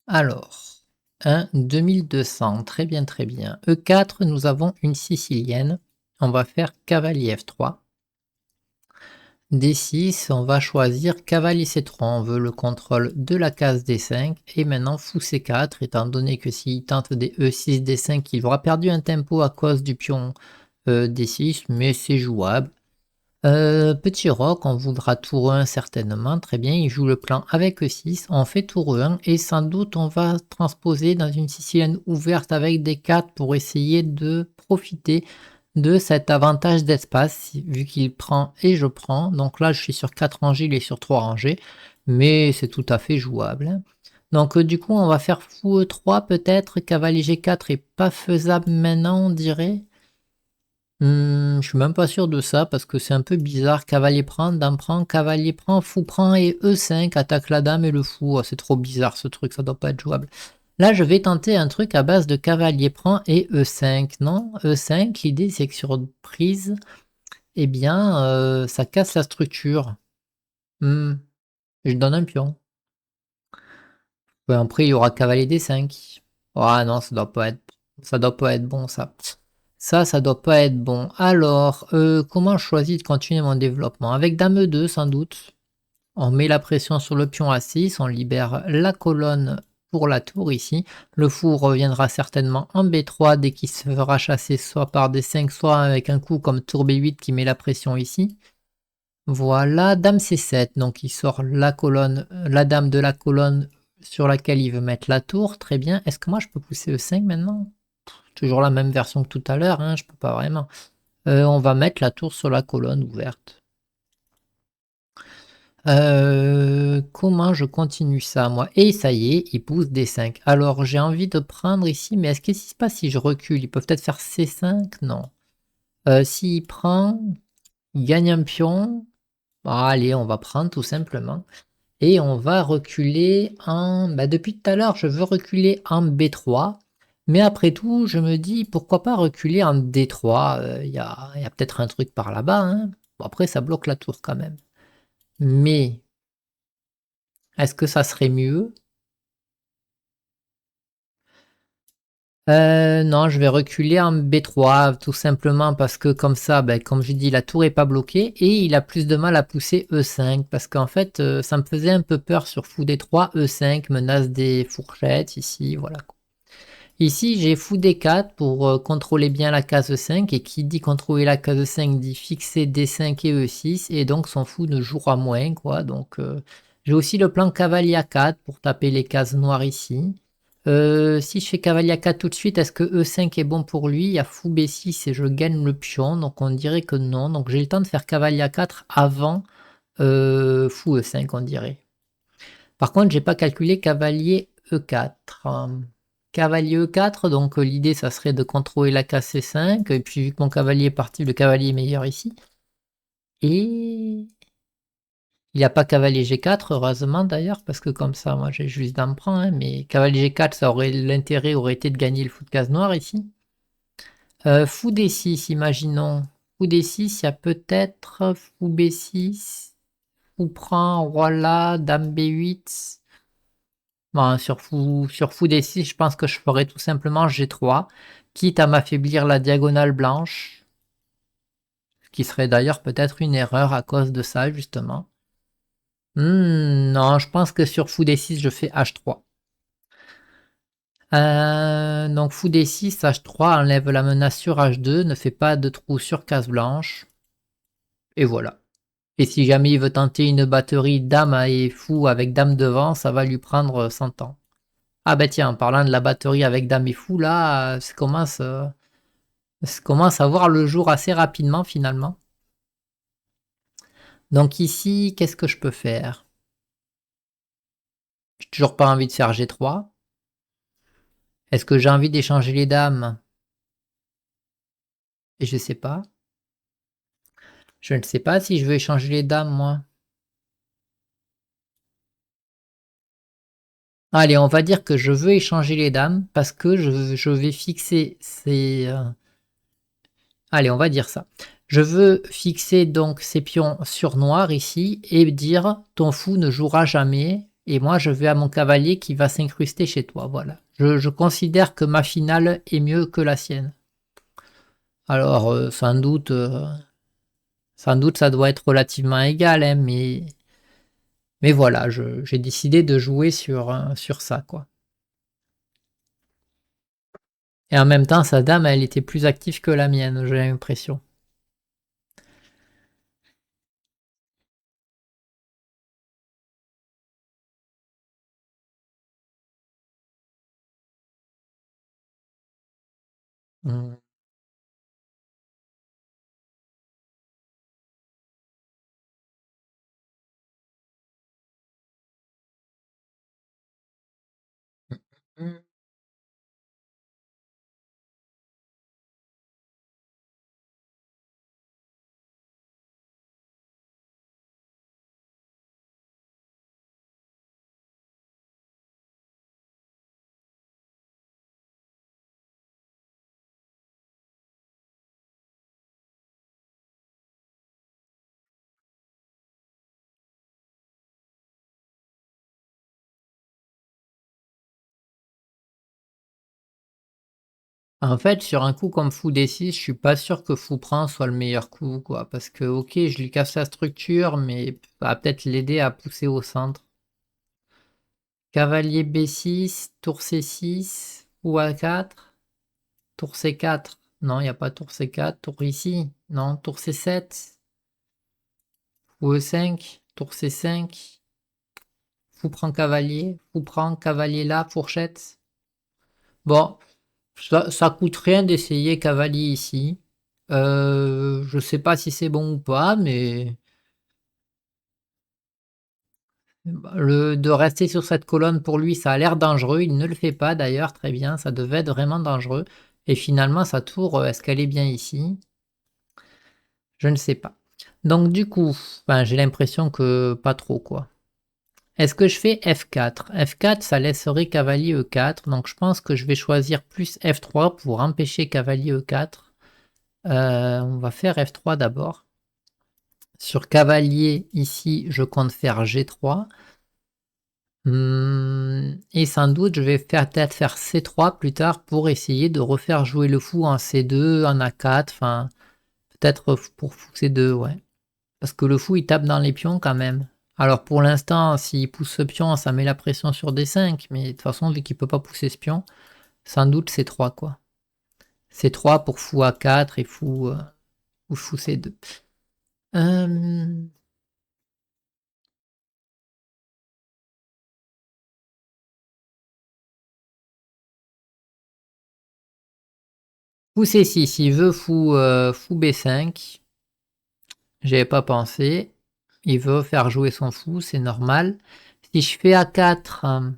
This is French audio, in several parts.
Alors, un 2200, très bien, très bien. E4, nous avons une sicilienne. On va faire cavalier F3. D6, on va choisir cavalier C3. On veut le contrôle de la case D5. Et maintenant fou C4, étant donné que s'il tente des E6, D5, il aura perdu un tempo à cause du pion D6, mais c'est jouable. Petit roc, on voudra tour 1 certainement, très bien, il joue le plan avec E6, on fait tour 1 et sans doute on va transposer dans une sicilienne ouverte avec des 4 pour essayer de profiter de cet avantage d'espace, vu qu'il prend et je prends, donc là je suis sur 4 rangées, il est sur 3 rangées, mais c'est tout à fait jouable, hein. Donc du coup on va faire fou E3 peut-être, cavalier G4 est pas faisable maintenant on dirait. Je suis même pas sûr de ça parce que c'est un peu bizarre. Cavalier prend, dame prend, cavalier prend, fou prend et E5 attaque la dame et le fou. Oh, c'est trop bizarre ce truc, ça doit pas être jouable. Là, je vais tenter un truc à base de cavalier prend et E5. Non, E5, l'idée c'est que sur prise, eh bien, ça casse la structure. Je donne un pion. Ouais, après, il y aura cavalier D5. Ah non, ça doit pas être bon ça. Ça doit pas être bon. Alors, comment je choisis de continuer mon développement? Avec dame E2 sans doute. On met la pression sur le pion A6, on libère la colonne pour la tour ici. Le fou reviendra certainement en B3 dès qu'il se fera chasser soit par D5, soit avec un coup comme tour B8 qui met la pression ici. Voilà, dame C7, donc il sort la colonne, la dame de la colonne sur laquelle il veut mettre la tour, très bien. Est-ce que moi je peux pousser E5 maintenant? Toujours la même version que tout à l'heure, hein, je peux pas vraiment. On va mettre la tour sur la colonne ouverte. Comment je continue ça moi? Et ça y est, il pousse D5. Alors j'ai envie de prendre ici, mais est-ce qu'il se passe si je recule? Il peut peut-être faire C5? Non. S'il prend, il gagne un pion. Ah, allez, on va prendre tout simplement. Et on va reculer en... Bah, depuis tout à l'heure, je veux reculer en B3. Mais après tout, je me dis, pourquoi pas reculer en D3? Y a peut-être un truc par là-bas, hein. Bon, après, ça bloque la tour quand même. Mais, est-ce que ça serait mieux? Non, je vais reculer en B3, tout simplement parce que comme ça, ben, comme je dis, la tour est pas bloquée et il a plus de mal à pousser E5 parce qu'en fait, ça me faisait un peu peur sur fou D3, E5, menace des fourchettes ici, voilà. Ici, j'ai fou D4 pour contrôler bien la case 5 et qui dit contrôler la case 5 dit fixer D5 et E6 et donc son fou ne jouera moins, quoi. Donc j'ai aussi le plan cavalier A4 pour taper les cases noires ici. Si je fais cavalier A4 tout de suite, est-ce que E5 est bon pour lui? Il y a fou B6 et je gagne le pion, donc on dirait que non. Donc j'ai le temps de faire cavalier A4 avant fou E5, on dirait. Par contre, j'ai pas calculé cavalier E4. Cavalier E4, donc l'idée ça serait de contrôler la case C5, et puis vu que mon cavalier est parti, le cavalier est meilleur ici. Et il n'y a pas cavalier G4, heureusement d'ailleurs, parce que comme ça, moi j'ai juste dame prend, hein, mais cavalier G4, l'intérêt aurait été de gagner le fou de case noire ici. Fou D6, imaginons. Fou D6, il y a peut-être fou B6, fou prend, roi là, dame B8. Bon, sur fou D6, je pense que je ferai tout simplement G3, quitte à m'affaiblir la diagonale blanche, ce qui serait d'ailleurs peut-être une erreur à cause de ça, justement. Non, je pense que sur fou D6, je fais H3. Donc fou D6, H3 enlève la menace sur H2, ne fait pas de trou sur case blanche, et voilà. Et si jamais il veut tenter une batterie dame et fou avec dame devant, ça va lui prendre 100 ans. Ah bah tiens, en parlant de la batterie avec dame et fou, là, ça commence à voir le jour assez rapidement finalement. Donc ici, qu'est-ce que je peux faire? J'ai toujours pas envie de faire G3. Est-ce que j'ai envie d'échanger les dames? Et je sais pas. Je ne sais pas si je veux échanger les dames, moi. Allez, on va dire que je veux échanger les dames parce que je vais fixer ces... Allez, on va dire ça. Je veux fixer donc ces pions sur noir ici et dire ton fou ne jouera jamais et moi je vais à mon cavalier qui va s'incruster chez toi, voilà. Je considère que ma finale est mieux que la sienne. Alors, sans doute ça doit être relativement égal, hein, mais voilà, j'ai décidé de jouer sur ça, quoi. Et en même temps, sa dame, elle était plus active que la mienne, j'ai l'impression. Mm. Mm. En fait, sur un coup comme fou D6, je suis pas sûr que fou prend soit le meilleur coup, quoi. Parce que, ok, je lui casse la structure, mais ça va peut-être l'aider à pousser au centre. Cavalier B6, tour C6, ou A4, tour C4. Non, il n'y a pas tour C4, tour ici. Non, tour C7, ou E5, tour C5. Fou prend cavalier là, fourchette. Bon, ça coûte rien d'essayer cavalier ici. Je sais pas si c'est bon ou pas, mais de rester sur cette colonne pour lui, ça a l'air dangereux. Il ne le fait pas d'ailleurs, très bien, ça devait être vraiment dangereux. Et finalement, sa tour, est-ce qu'elle est bien ici? Je ne sais pas. Donc du coup, ben, j'ai l'impression que pas trop quoi. Est-ce que je fais F4? F4, ça laisserait cavalier E4, donc je pense que je vais choisir plus F3 pour empêcher cavalier E4. On va faire F3 d'abord. Sur cavalier, ici, je compte faire G3. Et sans doute, je vais peut-être faire C3 plus tard pour essayer de refaire jouer le fou en C2, en A4, enfin, peut-être pour fou C2, ouais. Parce que le fou, il tape dans les pions quand même. Alors pour l'instant, s'il pousse ce pion, ça met la pression sur D5, mais de toute façon, vu qu'il peut pas pousser ce pion, sans doute C3, quoi. C3 pour fou A4 et ou fou C2. Euh, Fou C6, il veut fou B5. J'y avais pas pensé. Il veut faire jouer son fou, c'est normal. Si je fais A4,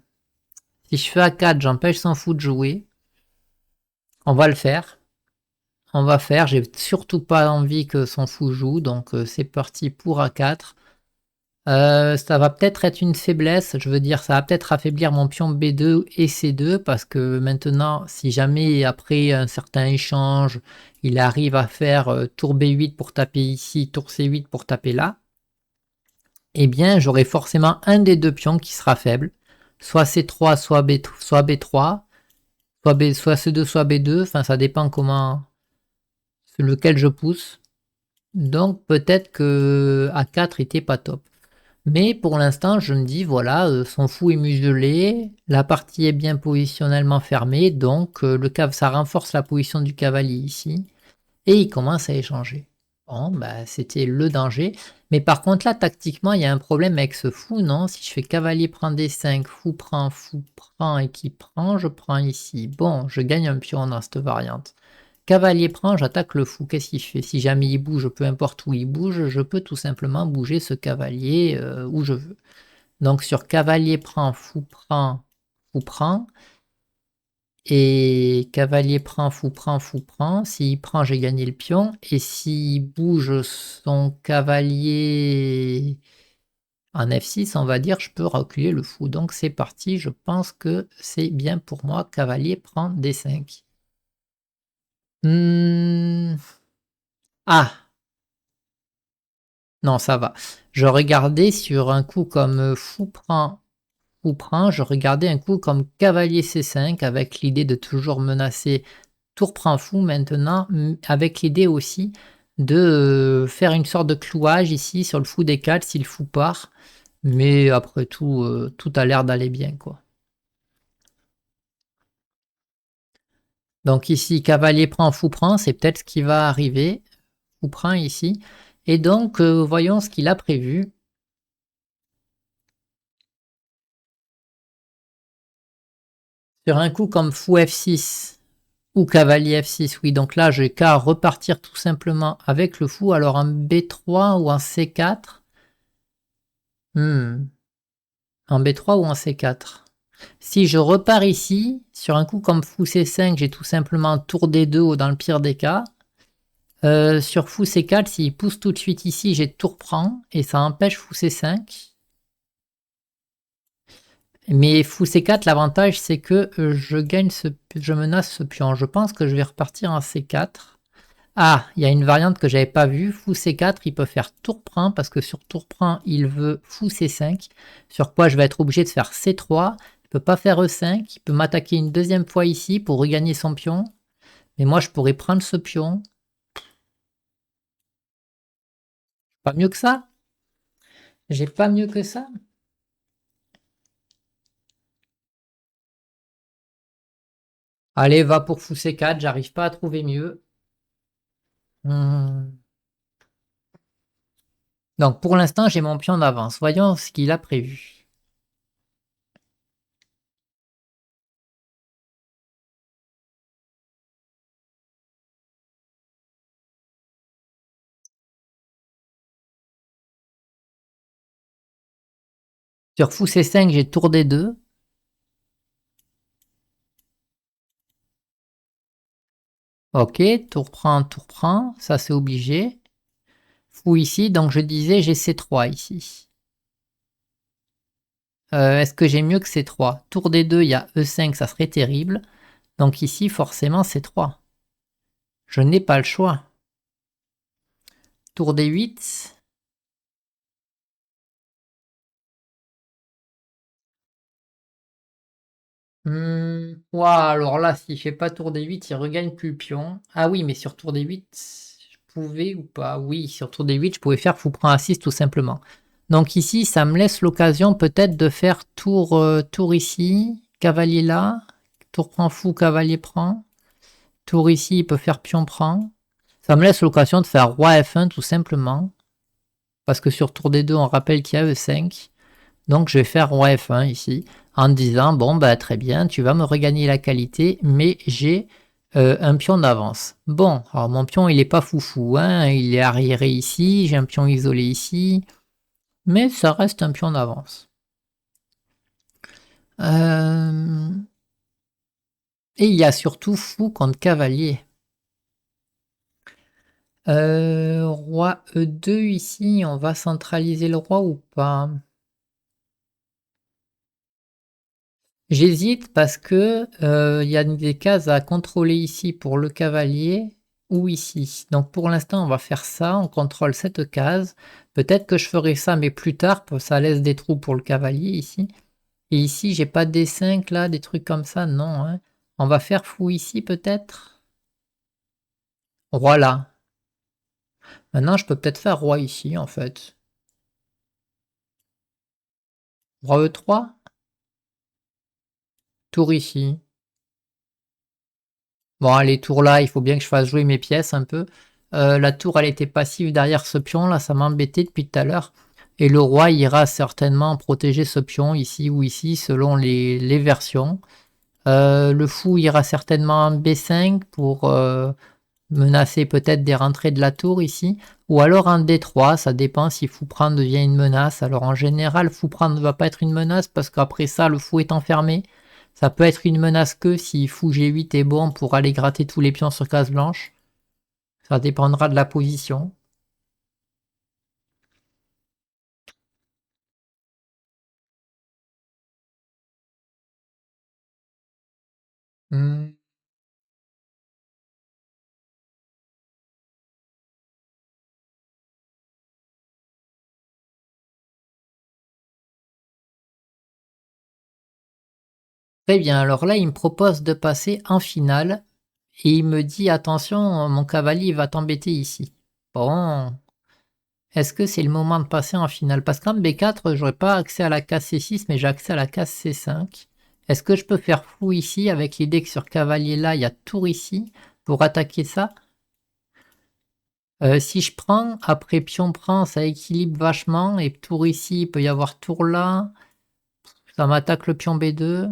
si je fais A4, j'empêche son fou de jouer. On va le faire. On va faire. J'ai surtout pas envie que son fou joue, donc c'est parti pour A4. Ça va peut-être être une faiblesse, je veux dire, ça va peut-être affaiblir mon pion B2 et C2 parce que maintenant, si jamais après un certain échange, il arrive à faire tour B8 pour taper ici, tour C8 pour taper là, eh bien j'aurai forcément un des deux pions qui sera faible, soit C3, soit B3, soit C2, soit B2, enfin ça dépend comment, lequel je pousse. Donc peut-être que A4 était pas top. Mais pour l'instant, je me dis, voilà, son fou est muselé, la partie est bien positionnellement fermée, donc ça renforce la position du cavalier ici, et il commence à échanger. Bon, bah, c'était le danger. Mais par contre, là, tactiquement, il y a un problème avec ce fou, non? Si je fais cavalier prend D5, fou prend et qui prend, je prends ici. Bon, je gagne un pion dans cette variante. Cavalier prend, j'attaque le fou. Qu'est-ce qu'il fait? Si jamais il bouge, peu importe où il bouge, je peux tout simplement bouger ce cavalier où je veux. Donc sur cavalier prend, fou prend. Et cavalier prend, fou prend, fou prend. S'il prend, j'ai gagné le pion. Et s'il bouge son cavalier en F6, on va dire, je peux reculer le fou. Donc c'est parti, je pense que c'est bien pour moi. Cavalier prend D5. Hmm. Ah, non, ça va. Je regardais sur un coup comme fou prend. fou prend, je regardais un coup comme cavalier C5 avec l'idée de toujours menacer tour prend fou maintenant, avec l'idée aussi de faire une sorte de clouage ici sur le fou D4 si le fou part. Mais après tout, tout a l'air d'aller bien, quoi. Donc ici, cavalier prend, fou prend, c'est peut-être ce qui va arriver. Fou prend ici. Et donc, voyons ce qu'il a prévu. Sur un coup comme fou F6 ou cavalier F6, oui. Donc là, j'ai qu'à repartir tout simplement avec le fou. Alors en B3 ou en C4. En B3 ou en C4. Si je repars ici, sur un coup comme fou C5, j'ai tout simplement tour D2 ou dans le pire des cas. Sur fou C4, s'il pousse tout de suite ici, j'ai tour prend et ça empêche fou C5. Mais fou C4, l'avantage c'est que je menace ce pion. Je pense que je vais repartir en C4. Ah, il y a une variante que j'avais pas vue. Fou C4, il peut faire tour prend parce que sur tour prend, il veut fou C5. Sur quoi je vais être obligé de faire C3. Il peut pas faire E5. Il peut m'attaquer une deuxième fois ici pour regagner son pion. Mais moi, je pourrais prendre ce pion. Pas mieux que ça. J'ai pas mieux que ça. Allez, va pour fou C4. J'arrive pas à trouver mieux. Hmm. Donc pour l'instant, j'ai mon pion d'avance. Voyons ce qu'il a prévu. Sur fou C5, j'ai tour D2. Ok, tour prend, ça c'est obligé. Fou ici, donc je disais j'ai C3 ici. Est-ce que j'ai mieux que C3? Tour D2, il y a E5, ça serait terrible. Donc ici, forcément, C3. Je n'ai pas le choix. Tour D8. Ouah, alors là, s'il fait pas tour D8, il regagne plus le pion. Ah oui, mais sur tour D8, je pouvais ou pas? Oui, sur tour D8, je pouvais faire fou prend A6 tout simplement. Donc ici, ça me laisse l'occasion peut-être de faire tour ici, cavalier là, tour prend fou, cavalier prend. Tour ici, il peut faire pion prend. Ça me laisse l'occasion de faire roi F1 tout simplement. Parce que sur tour D2, on rappelle qu'il y a E5. Donc je vais faire roi F1 ici, en disant, bon bah très bien, tu vas me regagner la qualité, mais j'ai un pion d'avance. Bon, alors mon pion il est pas foufou, hein, il est arriéré ici, j'ai un pion isolé ici, mais ça reste un pion d'avance. Et il y a surtout fou contre cavalier. Roi E2 ici, on va centraliser le roi ou pas? J'hésite parce que il y a des cases à contrôler ici pour le cavalier ou ici. Donc pour l'instant, on va faire ça, on contrôle cette case. Peut-être que je ferai ça, mais plus tard, ça laisse des trous pour le cavalier ici. Et ici, j'ai pas D5 là, des trucs comme ça, non. Hein. On va faire fou ici peut-être. Roi là. Maintenant, je peux peut-être faire roi ici en fait. Roi E3, tour ici. Bon, allez, tour là, il faut bien que je fasse jouer mes pièces un peu. La tour, elle était passive derrière ce pion, là, ça m'embêtait depuis tout à l'heure. Et le roi ira certainement protéger ce pion ici ou ici, selon les versions. Le fou ira certainement en B5 pour menacer peut-être des rentrées de la tour ici. Ou alors en D3, ça dépend si fou prend devient une menace. Alors en général, fou prend ne va pas être une menace parce qu'après ça, le fou est enfermé. Ça peut être une menace que si fou G8 est bon pour aller gratter tous les pions sur case blanche. Ça dépendra de la position. Hmm. Très bien, alors là, il me propose de passer en finale et il me dit: «Attention, mon cavalier va t'embêter ici». Bon, est-ce que c'est le moment de passer en finale? Parce qu'en B4, j'aurais pas accès à la case C6, mais j'ai accès à la case C5. Est-ce que je peux faire fou ici avec l'idée que sur cavalier là, il y a tour ici pour attaquer ça? Si je prends, après pion prend, ça équilibre vachement et tour ici, il peut y avoir tour là, ça m'attaque le pion B2.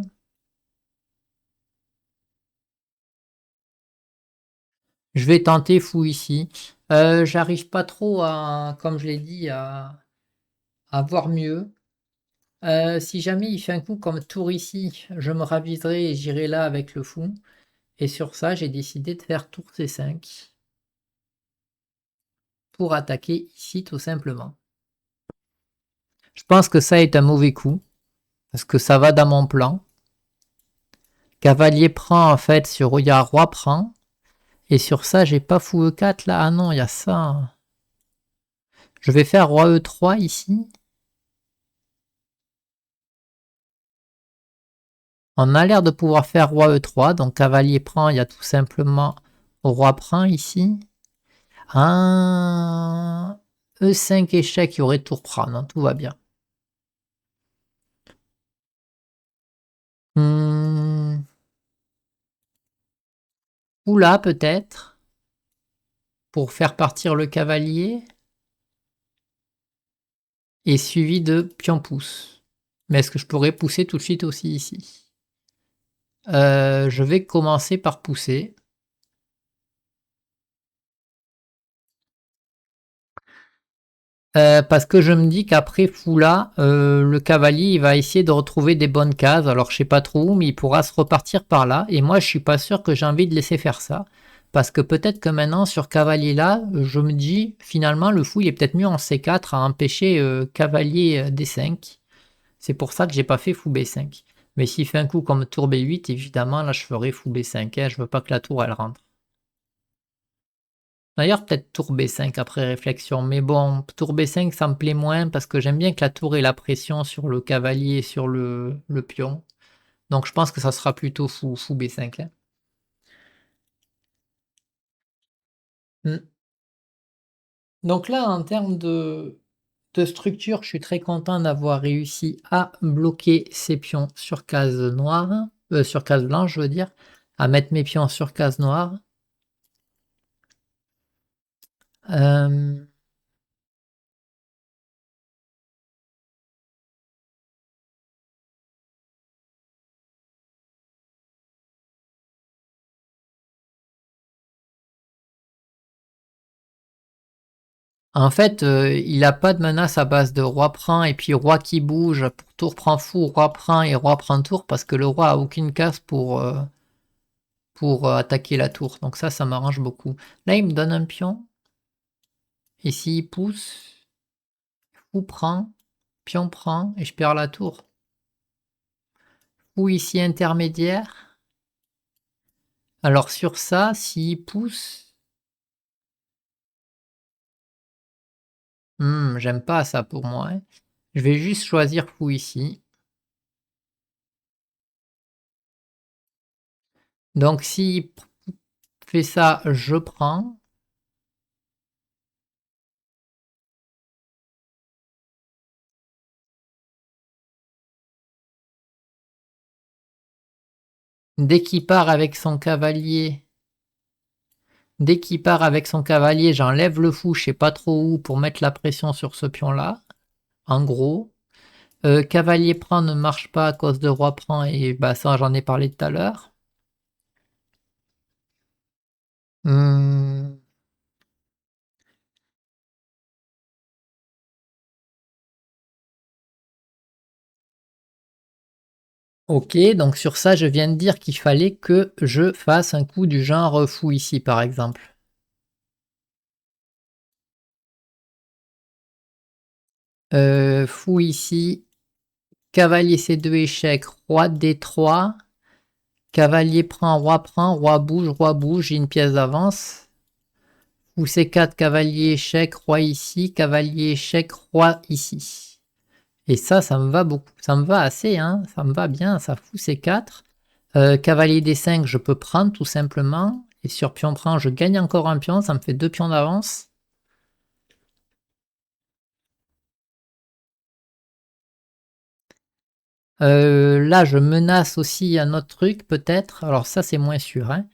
Je vais tenter fou ici. J'arrive pas trop à, comme je l'ai dit, à voir mieux. Si jamais il fait un coup comme tour ici, je me raviserai et j'irai là avec le fou. Et sur ça, j'ai décidé de faire tour C5 pour attaquer ici tout simplement. Je pense que ça est un mauvais coup parce que ça va dans mon plan. Cavalier prend en fait sur, il y a roi prend. Et sur ça, j'ai pas fou E4 là. Ah non, il y a ça. Je vais faire roi E3 ici. On a l'air de pouvoir faire roi E3, donc cavalier prend, il y a tout simplement roi prend ici. Un E5 échec, il y aurait tour prendre, hein, tout va bien. Ou là peut-être, pour faire partir le cavalier, et suivi de pion pouce. Mais est-ce que je pourrais pousser tout de suite aussi ici? Je vais commencer par pousser. Parce que je me dis qu'après Foula, le cavalier il va essayer de retrouver des bonnes cases. Alors je sais pas trop où, mais il pourra se repartir par là. Et moi je suis pas sûr que j'ai envie de laisser faire ça. Parce que peut-être que maintenant sur cavalier là, je me dis finalement le fou il est peut-être mieux en C4 à empêcher cavalier D5. C'est pour ça que j'ai pas fait fou B5. Mais s'il fait un coup comme tour B8, évidemment là je ferai fou B5. Hein, je veux pas que la tour elle rentre. D'ailleurs, peut-être tour B5 après réflexion. Mais bon, tour B5, ça me plaît moins parce que j'aime bien que la tour ait la pression sur le cavalier et sur le pion. Donc je pense que ça sera plutôt fou B5. Hein. Hmm. Donc là, en termes de structure, je suis très content d'avoir réussi à bloquer ces pions sur case noire, sur case blanche, je veux dire, à mettre mes pions sur case noire. Euh, En fait, il a pas de menace à base de roi prend et puis roi qui bouge pour tour prend fou, roi prend et roi prend tour parce que le roi a aucune case pour attaquer la tour. Donc ça m'arrange beaucoup. Là, il me donne un pion. Et s'il pousse, fou prend, pion prend et je perds la tour. Fou ici intermédiaire. Alors sur ça, s'il pousse, j'aime pas ça pour moi. Hein. Je vais juste choisir fou ici. Donc s'il fait ça, je prends. Dès qu'il part avec son cavalier, j'enlève le fou, je sais pas trop où, pour mettre la pression sur ce pion-là. En gros, cavalier prend ne marche pas à cause de roi prend et bah ça j'en ai parlé tout à l'heure. Hum, Ok, donc sur ça je viens de dire qu'il fallait que je fasse un coup du genre fou ici par exemple. Fou ici, cavalier C2 échec, roi D3, cavalier prend, roi bouge, j'ai une pièce d'avance. Ou C4, cavalier échec, roi ici, cavalier échec, roi ici. Et ça me va beaucoup. Ça me va assez, hein. Ça me va bien, ça fout C4. Cavalier D5, je peux prendre tout simplement. Et sur pion prend, je gagne encore un pion, ça me fait 2 pions d'avance. Là, je menace aussi un autre truc, peut-être. Alors ça, c'est moins sûr, hein.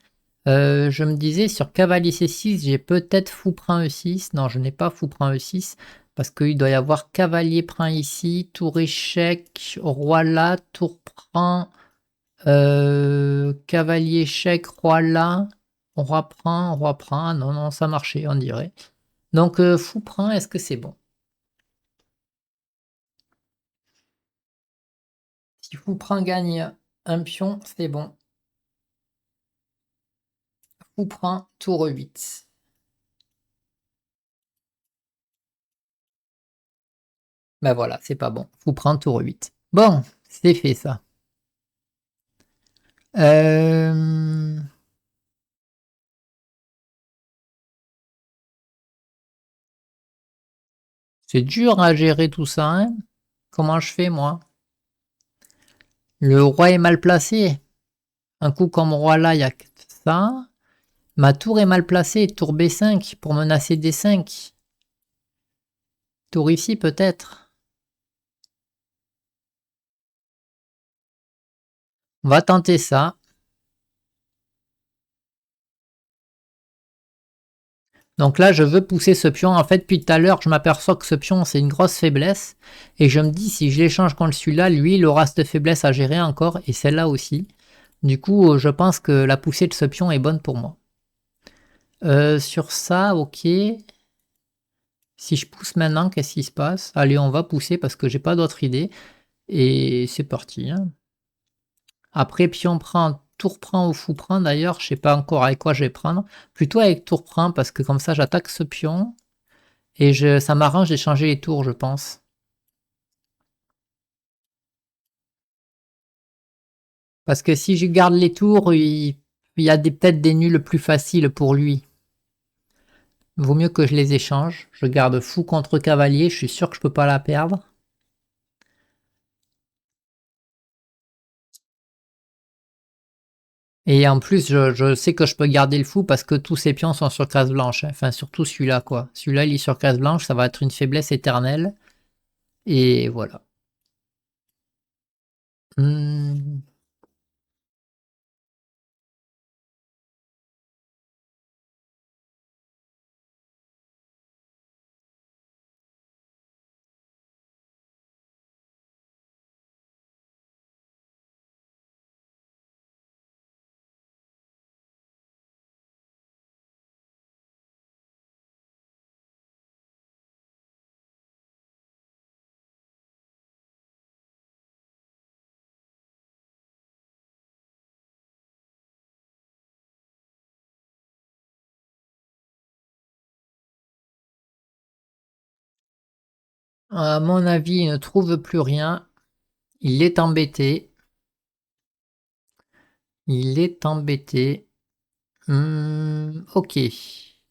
Je me disais, sur cavalier C6, j'ai peut-être fou prend E6. Non, je n'ai pas fou prend E6. Parce qu'il doit y avoir cavalier prend ici, tour échec, roi là, tour prend, cavalier échec, roi là, roi prend, roi prend. Non, non, ça marchait, on dirait. Donc, fou prend, est-ce que c'est bon? Si fou prend gagne un pion, c'est bon. Fou prend, tour 8. Ben voilà, c'est pas bon. Fou prend, tour 8. Bon, c'est fait ça. Euh... C'est dur à gérer tout ça, hein. Comment je fais, moi? Le roi est mal placé. Un coup comme roi là, il y a que ça. Ma tour est mal placée. Tour B5 pour menacer D5. Tour ici, peut-être. On va tenter ça. Donc là, je veux pousser ce pion. En fait, depuis tout à l'heure, je m'aperçois que ce pion, c'est une grosse faiblesse. Et je me dis, si je l'échange contre celui-là, lui, il aura cette faiblesse à gérer encore. Et celle-là aussi. Du coup, je pense que la poussée de ce pion est bonne pour moi. Sur ça, ok. Si je pousse maintenant, qu'est-ce qui se passe? Allez, on va pousser parce que j'ai pas d'autre idée. Et c'est parti, hein. Après, pion prend, tour prend ou fou prend. D'ailleurs, je sais pas encore avec quoi je vais prendre. Plutôt avec tour prend parce que comme ça, j'attaque ce pion. Et ça m'arrange d'échanger les tours, je pense. Parce que si je garde les tours, il y a peut-être des nuls plus faciles pour lui. Vaut mieux que je les échange. Je garde fou contre cavalier, je suis sûr que je peux pas la perdre. Et en plus, je sais que je peux garder le fou parce que tous ces pions sont sur case blanche. Enfin, surtout celui-là, quoi. Celui-là, il est sur case blanche, ça va être une faiblesse éternelle. Et voilà. Hmm. À mon avis, il ne trouve plus rien. Il est embêté. Il est embêté. Ok.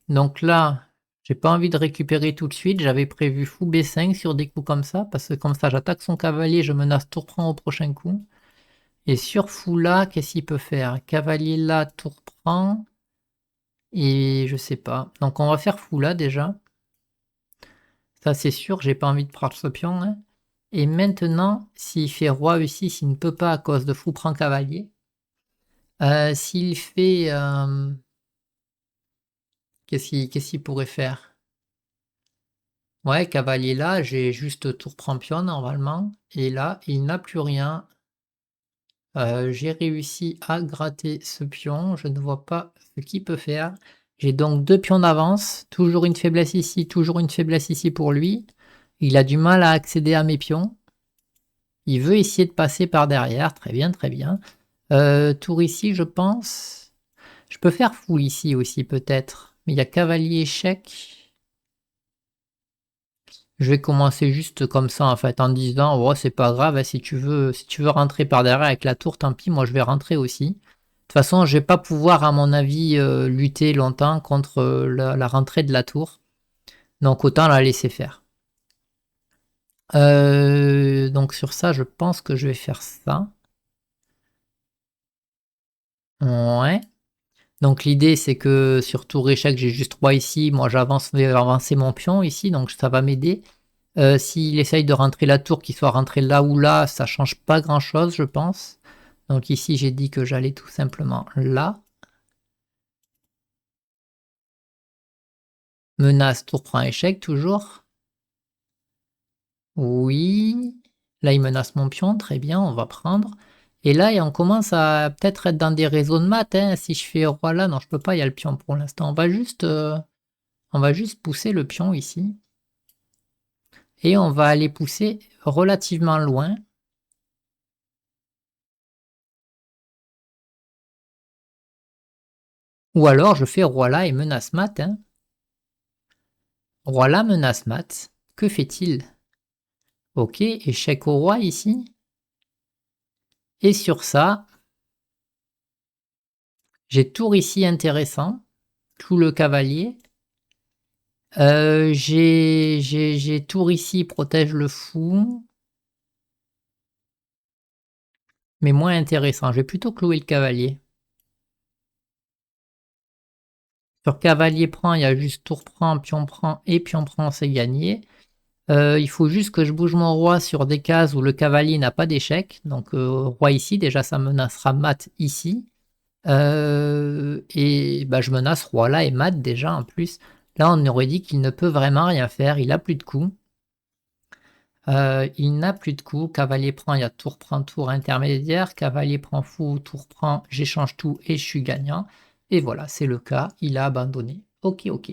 Donc là, j'ai pas envie de récupérer tout de suite. J'avais prévu fou B5 sur des coups comme ça, parce que comme ça, j'attaque son cavalier, je menace tour prend au prochain coup. Et sur fou là, qu'est-ce qu'il peut faire? Cavalier là, tour prend. Et je sais pas. Donc on va faire fou là déjà. Ça c'est sûr, j'ai pas envie de prendre ce pion, hein. Et maintenant, s'il fait roi E6, il ne peut pas à cause de fou prend cavalier. S'il fait... qu'est-ce qu'il pourrait faire? Ouais, cavalier là, j'ai juste tour prend pion normalement. Et là, il n'a plus rien. J'ai réussi à gratter ce pion. Je ne vois pas ce qu'il peut faire. J'ai donc 2 pions d'avance. Toujours une faiblesse ici, toujours une faiblesse ici pour lui. Il a du mal à accéder à mes pions. Il veut essayer de passer par derrière. Très bien, très bien. Tour ici, je pense. Je peux faire fou ici aussi peut-être. Mais il y a cavalier échec. Je vais commencer juste comme ça en fait en disant oh, c'est pas grave, si tu veux rentrer par derrière avec la tour, tant pis, moi je vais rentrer aussi. De toute façon, je vais pas pouvoir à mon avis lutter longtemps contre la rentrée de la tour. Donc autant la laisser faire. Donc sur ça, je pense que je vais faire ça. Ouais. Donc l'idée c'est que sur tour échec, j'ai juste roi ici. Moi j'avance, vais avancer mon pion ici, donc ça va m'aider. S'il essaye de rentrer la tour, qu'il soit rentré là ou là, ça change pas grand chose, je pense. Donc ici j'ai dit que j'allais tout simplement là. Menace, tour prend échec toujours. Oui. Là, il menace mon pion. Très bien, on va prendre. Et là, on commence à peut-être être dans des réseaux de maths, hein. Si je fais roi là, non, je peux pas, il y a le pion pour l'instant. On va juste pousser le pion ici. Et on va aller pousser relativement loin. Ou alors, je fais roi là et menace mat, hein. Roi là, menace mat. Que fait-il? Ok, échec au roi ici. Et sur ça, j'ai tour ici intéressant. Tout le cavalier. J'ai tour ici, protège le fou. Mais moins intéressant. Je vais plutôt clouer le cavalier. Sur cavalier prend, il y a juste tour prend et pion prend, c'est gagné. Il faut juste que je bouge mon roi sur des cases où le cavalier n'a pas d'échec. Donc roi ici, déjà ça menacera mat ici. Et bah, je menace roi là et mat déjà en plus. Là on aurait dit qu'il ne peut vraiment rien faire, il a plus de coups. Il n'a plus de coups. Cavalier prend, il y a tour intermédiaire. Cavalier prend fou, tour prend, j'échange tout et je suis gagnant. Et voilà, c'est le cas, il a abandonné. Ok, ok.